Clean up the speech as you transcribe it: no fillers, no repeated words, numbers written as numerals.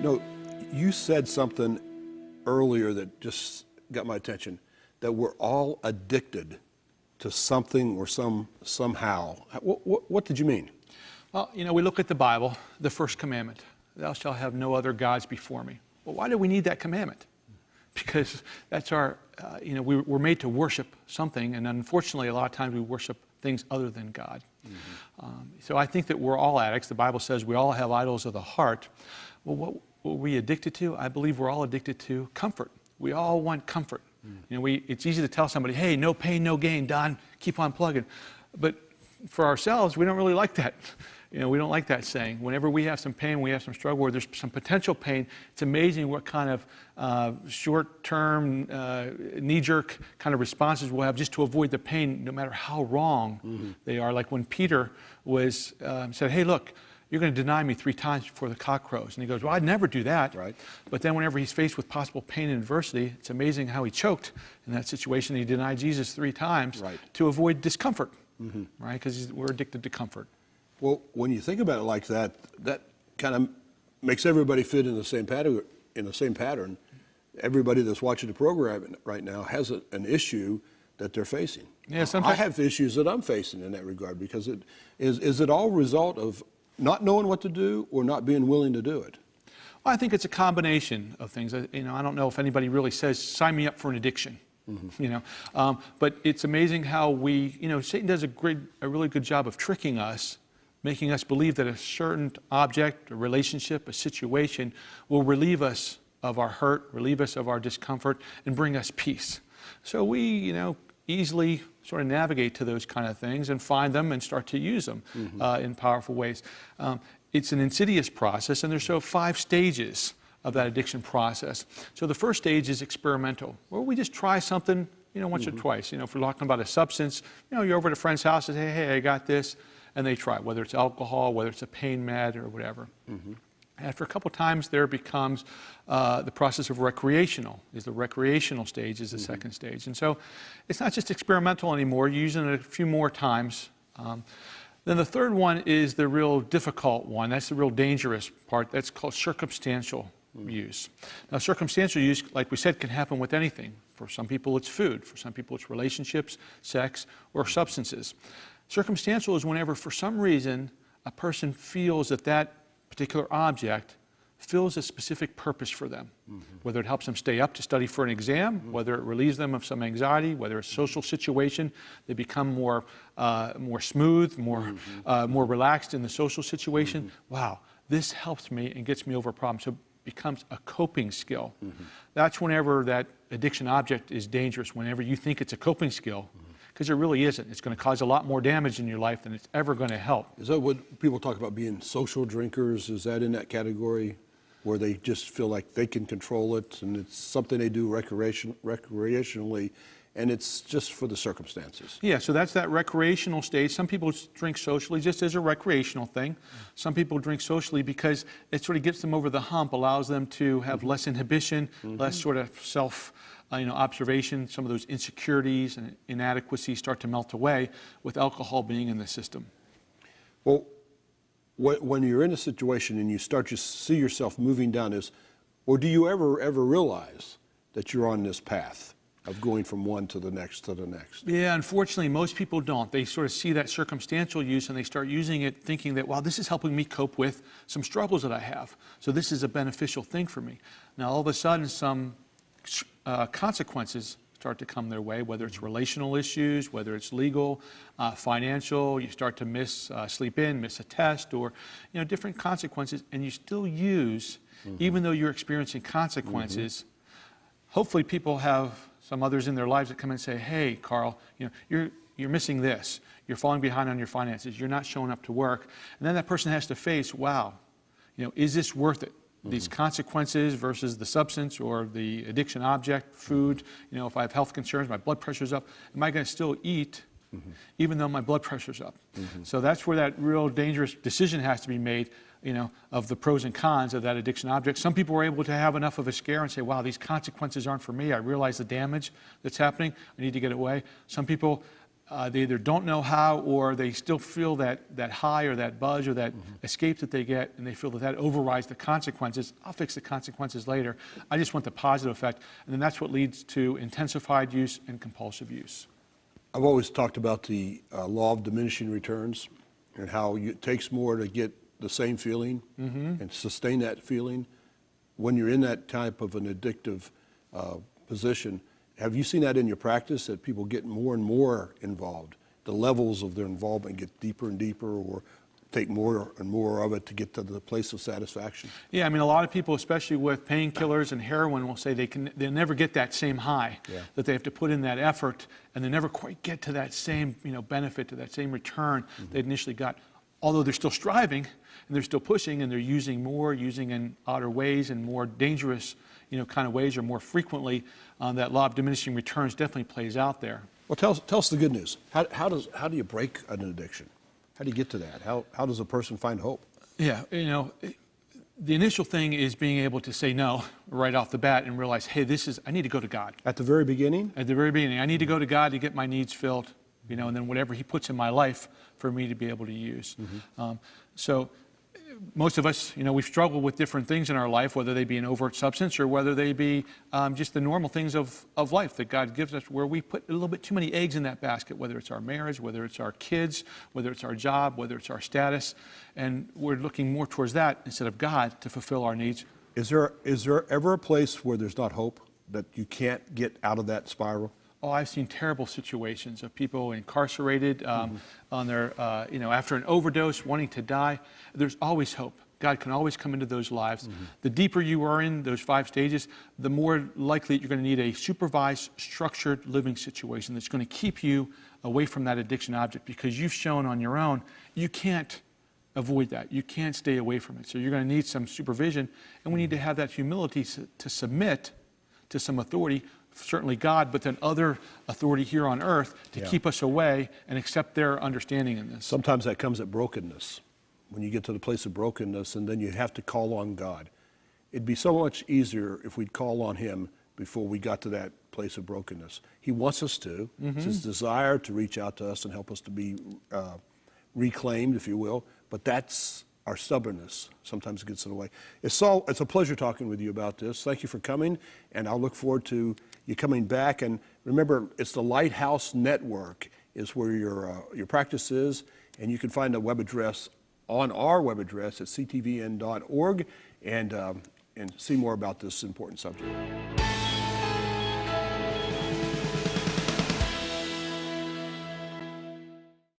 know, you said something earlier that just got my attention, that we're all addicted to something or somehow. What did you mean? Well, you know, we look at the Bible, the first commandment, thou shalt have no other gods before me. Well, why do we need that commandment? Because that's our, you know, we're made to worship something, and unfortunately a lot of times we worship things other than God. So I think that we're all addicts. The Bible says we all have idols of the heart. Well, what are we addicted to? I believe we're all addicted to comfort. We all want comfort. You know, it's easy to tell somebody, hey, no pain, no gain, Don, keep on plugging. But for ourselves, we don't really like that. You know, we don't like that saying. Whenever we have some pain, we have some struggle, or there's some potential pain, it's amazing what kind of short-term, knee-jerk kind of responses we'll have just to avoid the pain, no matter how wrong they are. Like when Peter was said, hey, look, you're going to deny me 3 times before the cock crows. And he goes, well, I'd never do that. Right. But then whenever he's faced with possible pain and adversity, it's amazing how he choked in that situation. He denied Jesus 3 times to avoid discomfort, right? Because we're addicted to comfort. Well, when you think about it like that, that kind of makes everybody fit in the same pattern. Everybody that's watching the program right now has an issue that they're facing. Yeah, sometimes I have issues that I'm facing in that regard, because is it all a result of not knowing what to do or not being willing to do it? Well, I think it's a combination of things. You know, I don't know if anybody really says, sign me up for an addiction. You know, but it's amazing how you know, Satan does a really good job of tricking us, making us believe that a certain object, a relationship, a situation will relieve us of our hurt, relieve us of our discomfort, and bring us peace. So we, you know, easily sort of navigate to those kind of things and find them and start to use them in powerful ways. It's an insidious process, and there's 5 stages of that addiction process. So the first stage is experimental, where we just try something, you know, once or twice. You know, if we're talking about a substance, you know, you're over at a friend's house and say, hey, I got this, and they try, whether it's alcohol, whether it's a pain med, or whatever. After a couple times, there becomes the process of recreational. The recreational stage is the second stage. And so it's not just experimental anymore. You're using it a few more times. Then the third one is the real difficult one. That's the real dangerous part. That's called circumstantial use. Now, circumstantial use, like we said, can happen with anything. For some people, it's food. For some people, it's relationships, sex, or substances. Circumstantial is whenever, for some reason, a person feels that that particular object fills a specific purpose for them. Whether it helps them stay up to study for an exam, whether it relieves them of some anxiety, whether it's a social situation, they become more smooth, more relaxed in the social situation. Wow, this helps me and gets me over a problem. So it becomes a coping skill. That's whenever that addiction object is dangerous, whenever you think it's a coping skill, because it really isn't. It's going to cause a lot more damage in your life than it's ever going to help. Is that what people talk about, being social drinkers? Is that in that category, where they just feel like they can control it and it's something they do recreationally, and it's just for the circumstances? Yeah, so that's that recreational stage. Some people drink socially just as a recreational thing. Some people drink socially because it sort of gets them over the hump, allows them to have less inhibition, less sort of self observation. Some of those insecurities and inadequacies start to melt away with alcohol being in the system. Well, when you're in a situation and you start to see yourself moving down this, or do you ever realize that you're on this path of going from one to the next to the next? Yeah, unfortunately, most people don't. They sort of see that circumstantial use and they start using it thinking that, wow, this is helping me cope with some struggles that I have. So this is a beneficial thing for me. Now, all of a sudden, some consequences start to come their way, whether it's relational issues, whether it's legal, financial. You start to miss sleep in, miss a test, or different consequences, and you still use, even though you're experiencing consequences. Hopefully, people have some others in their lives that come and say, "Hey, Karl, you're missing this. You're falling behind on your finances. You're not showing up to work," and then that person has to face, "Wow, is this worth it?" These consequences versus the substance or the addiction object, food. If I have health concerns, my blood pressure's up, am I going to still eat even though my blood pressure's up? So that's where that real dangerous decision has to be made, of the pros and cons of that addiction object. Some people are able to have enough of a scare and say, wow, these consequences aren't for me. I realize the damage that's happening. I need to get away. Some people they either don't know how, or they still feel that high or that buzz or that escape that they get, and they feel that overrides the consequences. I'll fix the consequences later. I just want the positive effect. And then that's what leads to intensified use and compulsive use. I've always talked about the law of diminishing returns and how it takes more to get the same feeling and sustain that feeling. When you're in that type of an addictive position, have you seen that in your practice, that people get more and more involved? The levels of their involvement get deeper and deeper, or take more and more of it to get to the place of satisfaction? Yeah, I mean, a lot of people, especially with painkillers and heroin, will say they'll never get that same high, that they have to put in that effort, and they never quite get to that same, benefit, to that same return they initially got. Although they're still striving, and they're still pushing, and they're using in odder ways and more dangerous, kind of ways, or more frequently. That law of diminishing returns definitely plays out there. Well, tell us the good news. How do you break an addiction? How do you get to that? How does a person find hope? Yeah, the initial thing is being able to say no right off the bat and realize, hey, I need to go to God. At the very beginning? At the very beginning, I need to go to God to get my needs filled, and then whatever He puts in my life for me to be able to use. So most of us, we've struggled with different things in our life, whether they be an overt substance or whether they be just the normal things of life that God gives us, where we put a little bit too many eggs in that basket, whether it's our marriage, whether it's our kids, whether it's our job, whether it's our status, and we're looking more towards that instead of God to fulfill our needs. Is there ever a place where there's not hope, that you can't get out of that spiral? Oh, I've seen terrible situations of people incarcerated on their, after an overdose, wanting to die. There's always hope. God can always come into those lives. The deeper you are in those 5 stages, the more likely you're going to need a supervised, structured living situation that's going to keep you away from that addiction object, because you've shown on your own you can't avoid that. You can't stay away from it. So you're going to need some supervision, and we need to have that humility to submit to some authority, certainly God, but then other authority here on earth to keep us away and accept their understanding in this. Sometimes that comes at brokenness. When you get to the place of brokenness, and then you have to call on God. It'd be so much easier if we'd call on Him before we got to that place of brokenness. He wants us to. It's His desire to reach out to us and help us to be reclaimed, if you will. But that's our stubbornness. Sometimes it gets in the way. It's a pleasure talking with you about this. Thank you for coming, and I'll look forward to you coming back. And remember, it's the Lighthouse Network is where your practice is, and you can find a web address on our web address at ctvn.org and see more about this important subject.